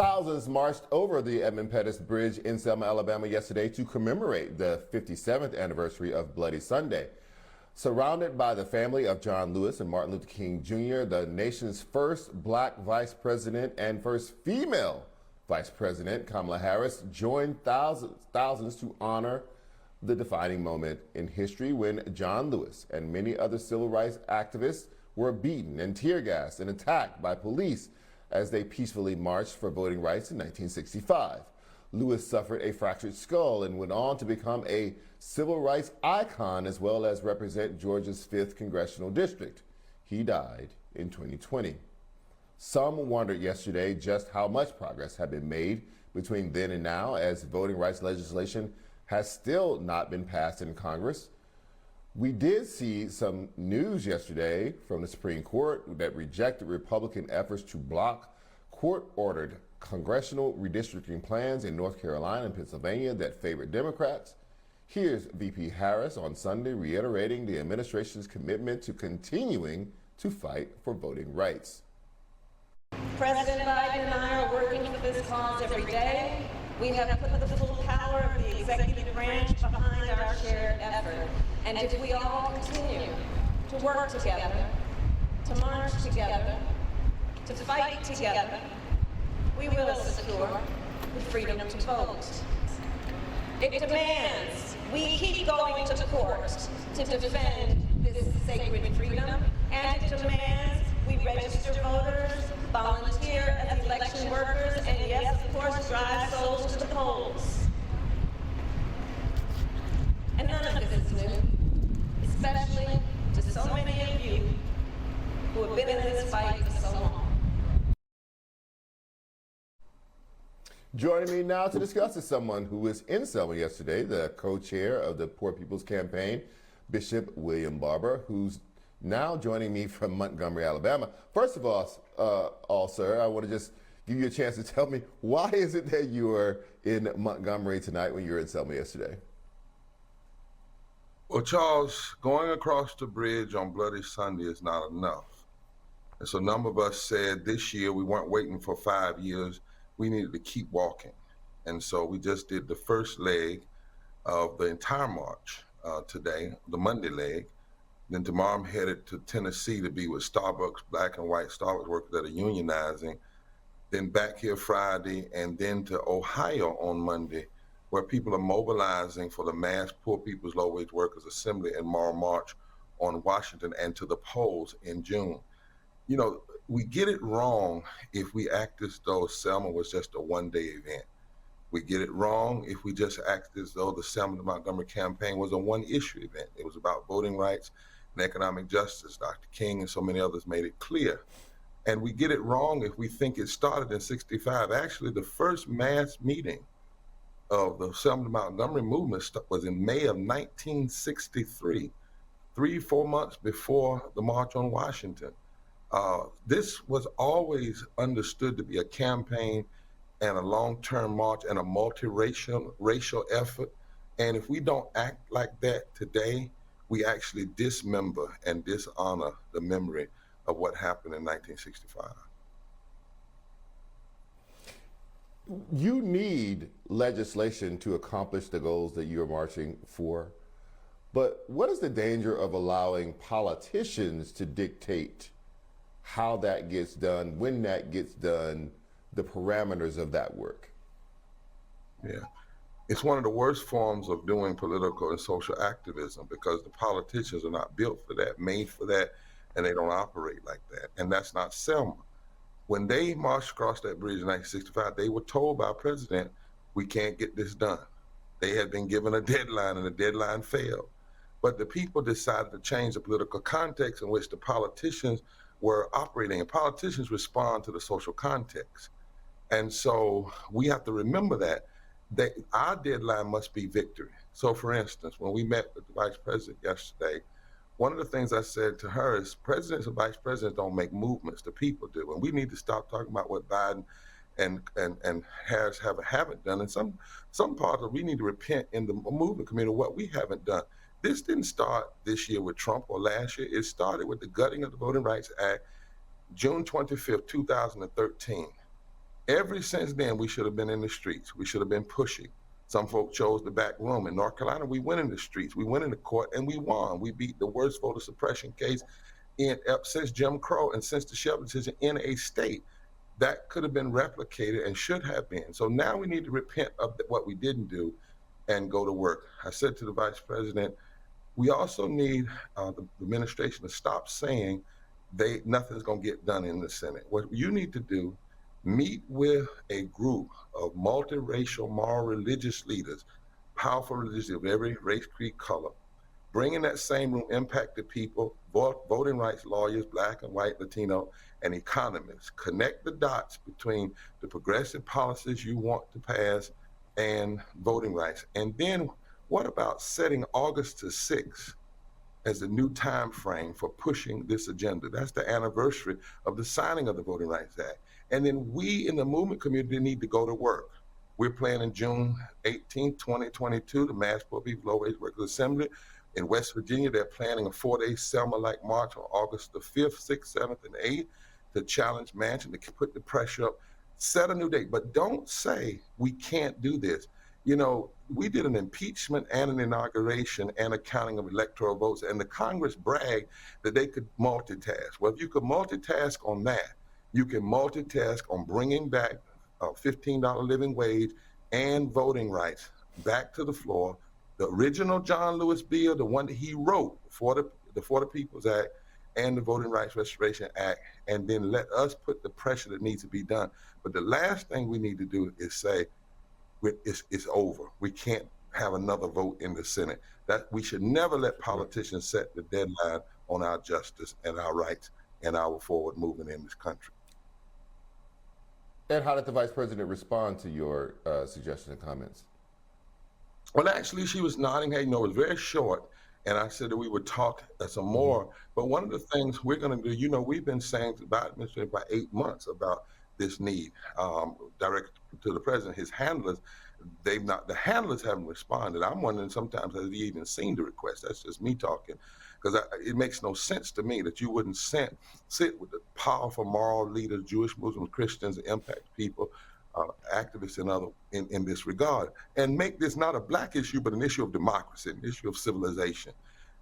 Thousands marched over the Edmund Pettus Bridge in Selma, Alabama yesterday to commemorate the 57th anniversary of Bloody Sunday. Surrounded by the family of John Lewis and Martin Luther King Jr., the nation's first black vice president and first female vice president, Kamala Harris, joined thousands to honor the defining moment in history when John Lewis and many other civil rights activists were beaten and tear gassed and attacked by police as they peacefully marched for voting rights in 1965. Lewis suffered a fractured skull and went on to become a civil rights icon as well as represent Georgia's 5th congressional district. He died in 2020. Some wondered yesterday just how much progress had been made between then and now, as voting rights legislation has still not been passed in Congress. We did see some news yesterday from the Supreme Court that rejected Republican efforts to block court-ordered congressional redistricting plans in North Carolina and Pennsylvania that favored Democrats. Here's VP Harris on Sunday reiterating the administration's commitment to continuing to fight for voting rights. President Biden and I are working for this cause every day. We have put the full power of the executive branch behind our shared effort. And if we all continue to work together, to march together, to fight together, we will secure the freedom to vote. It demands we keep going to court to defend this sacred freedom, and it demands we register voters, volunteer as election workers, and yes, of course, drive souls to the polls. And none of this is new, especially to so many of you who have been in this fight for so long. Joining me now to discuss is someone who was in Selma yesterday, the co-chair of the Poor People's Campaign, Bishop William Barber, who's now joining me from Montgomery, Alabama. First of all, sir, I want to just give you a chance to tell me, why is it that you are in Montgomery tonight when you were in Selma yesterday? Well, Charles, going across the bridge on Bloody Sunday is not enough. And so a number of us said this year we weren't waiting for 5 years. We needed to keep walking. And so we just did the first leg of the entire march today, the Monday leg. Then tomorrow I'm headed to Tennessee to be with Starbucks, black and white Starbucks workers that are unionizing. Then back here Friday, and then to Ohio on Monday, where people are mobilizing for the mass Poor People's Low Wage Workers Assembly and tomorrow march on Washington and to the polls in June. You know, we get it wrong if we act as though Selma was just a one-day event. We get it wrong if we just act as though the Selma to Montgomery campaign was a one-issue event. It was about voting rights and economic justice. Dr. King and so many others made it clear. And we get it wrong if we think it started in '65. Actually, the first mass meeting of the Selma to Montgomery movement was in May of 1963, 3-4 months before the March on Washington. This was always understood to be a campaign and a long-term march and a racial effort. And if we don't act like that today, we actually dismember and dishonor the memory of what happened in 1965. You need legislation to accomplish the goals that you're marching for. But what is the danger of allowing politicians to dictate how that gets done, when that gets done, the parameters of that work? Yeah, it's one of the worst forms of doing political and social activism, because the politicians are not built for that, made for that, and they don't operate like that. And that's not Selma. When they marched across that bridge in 1965, they were told by President, we can't get this done. They had been given a deadline and the deadline failed. But the people decided to change the political context in which the politicians were operating, and politicians respond to the social context. And so we have to remember that our deadline must be victory. So for instance, when we met with the Vice President yesterday, one of the things I said to her is presidents and vice presidents don't make movements, the people do. And we need to stop talking about what Biden and Harris haven't done. And some part of we need to repent in the movement community what we haven't done. This didn't start this year with Trump or last year. It started with the gutting of the Voting Rights Act, June 25th, 2013. Ever since then, we should have been in the streets. We should have been pushing. Some folks chose the back room. In North Carolina, we went in the streets. We went in the court and we won. We beat the worst voter suppression case since Jim Crow and since the Shelby decision in a state. That could have been replicated and should have been. So now we need to repent of what we didn't do and go to work. I said to the vice president, we also need the administration to stop saying nothing's going to get done in the Senate. What you need to do, meet with a group of multiracial, moral, religious leaders, powerful religious leaders of every race, creed, color, bring in that same room impacted people, voting rights lawyers, Black and white, Latino, and economists. Connect the dots between the progressive policies you want to pass and voting rights. And then what about setting August the 6th as the new time frame for pushing this agenda? That's the anniversary of the signing of the Voting Rights Act. And then we in the movement community need to go to work. We're planning June 18, 2022, the Mass Poor People Low Wage Workers Assembly. In West Virginia, they're planning a 4-day Selma-like march on August the 5th, 6th, 7th, and 8th to challenge Manchin, to put the pressure up, set a new date. But don't say we can't do this. You know, we did an impeachment and an inauguration and a counting of electoral votes, and the Congress bragged that they could multitask. Well, if you could multitask on that, you can multitask on bringing back a $15 living wage and voting rights back to the floor. The original John Lewis bill, the one that he wrote for the People's Act and the Voting Rights Restoration Act, and then let us put the pressure that needs to be done. But the last thing we need to do is say, it's over. We can't have another vote in the Senate. That we should never let politicians set the deadline on our justice and our rights and our forward movement in this country. And how did the vice president respond to your suggestions and comments? Well, actually, she was nodding. Hey, no, it was very short. And I said that we would talk some more. But one of the things we're going to do, you know, we've been saying to the Biden administration for 8 months about this need, direct to the president. His handlers, the handlers haven't responded. I'm wondering sometimes, has he even seen the request? That's just me talking. Because it makes no sense to me that you wouldn't sit with the powerful moral leaders, Jewish, Muslims, Christians, impact people, activists in this regard, and make this not a Black issue, but an issue of democracy, an issue of civilization.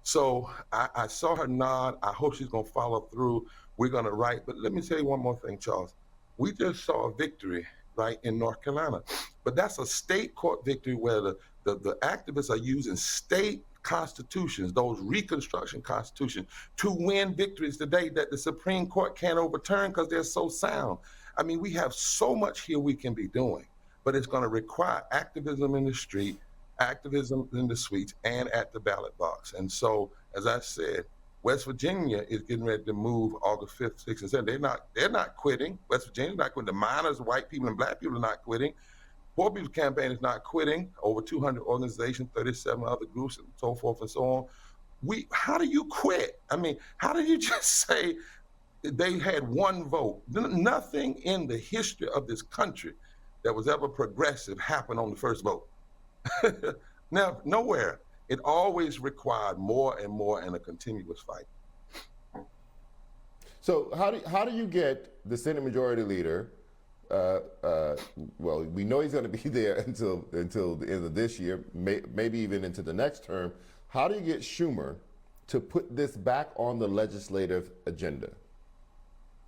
So I saw her nod. I hope she's going to follow through. We're going to write. But let me tell you one more thing, Charles. We just saw a victory, right, in North Carolina. But that's a state court victory where the activists are using state constitutions, those Reconstruction constitutions, to win victories today that the Supreme Court can't overturn because they're so sound. I mean, we have so much here we can be doing, but it's going to require activism in the street, activism in the suites, and at the ballot box. And so, as I said, West Virginia is getting ready to move August 5th, 6th, and 7th. They're not quitting. West Virginia's not quitting. The minors, white people, and Black people are not quitting. Poor People's Campaign is not quitting. Over 200 organizations, 37 other groups, and so forth and so on. How do you quit? I mean, how do you just say they had one vote? Nothing in the history of this country that was ever progressive happened on the first vote. Now, nowhere. It always required more and more and a continuous fight. So how do you get the Senate Majority Leader? Well, we know he's going to be there until the end of this year, maybe even into the next term. How do you get Schumer to put this back on the legislative agenda?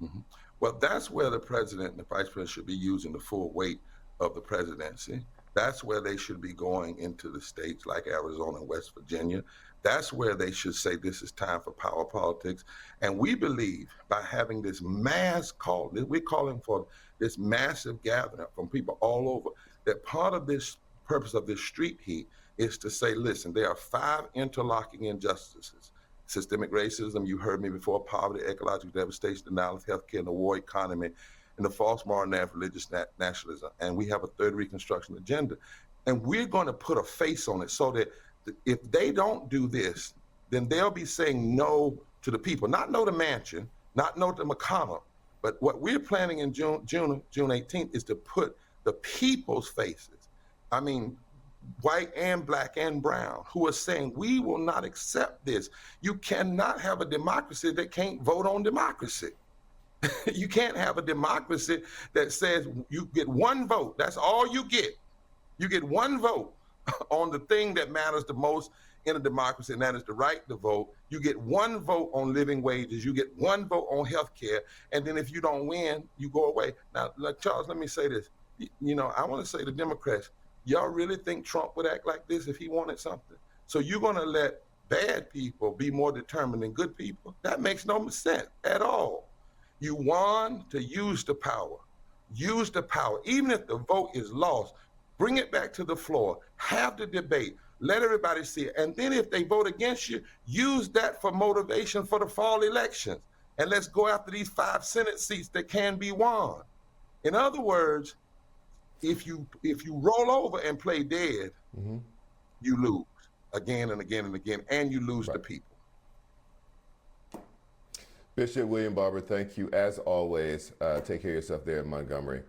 Mm-hmm. Well, that's where the president and the vice president should be using the full weight of the presidency. That's where they should be going into the states like Arizona and West Virginia. That's where they should say this is time for power politics. And we believe by having this mass call, we're calling for this massive gathering from people all over, that part of this purpose of this street heat is to say, listen, there are 5 interlocking injustices. Systemic racism, you heard me before, poverty, ecological devastation, denial of healthcare, and the war economy, and the false moral narrative, religious nationalism. And we have a third Reconstruction agenda. And we're going to put a face on it so that if they don't do this, then they'll be saying no to the people, not no to Manchin, not no to McConnell. But what we're planning in June 18th is to put the people's faces. I mean, white and Black and brown, who are saying we will not accept this. You cannot have a democracy that can't vote on democracy. You can't have a democracy that says you get one vote. That's all you get. You get one vote on the thing that matters the most in a democracy, and that is the right to vote. You get one vote on living wages. You get one vote on health care. And then if you don't win, you go away. Now, Charles, let me say this. You know, I want to say to Democrats, y'all really think Trump would act like this if he wanted something? So you're going to let bad people be more determined than good people? That makes no sense at all. You want to use the power. Use the power. Even if the vote is lost, bring it back to the floor. Have the debate. Let everybody see it. And then if they vote against you, use that for motivation for the fall elections. And let's go after these 5 Senate seats that can be won. In other words, if you roll over and play dead, you lose again and again and again, and you lose the people. Bishop William Barber, thank you as always. Take care of yourself there in Montgomery.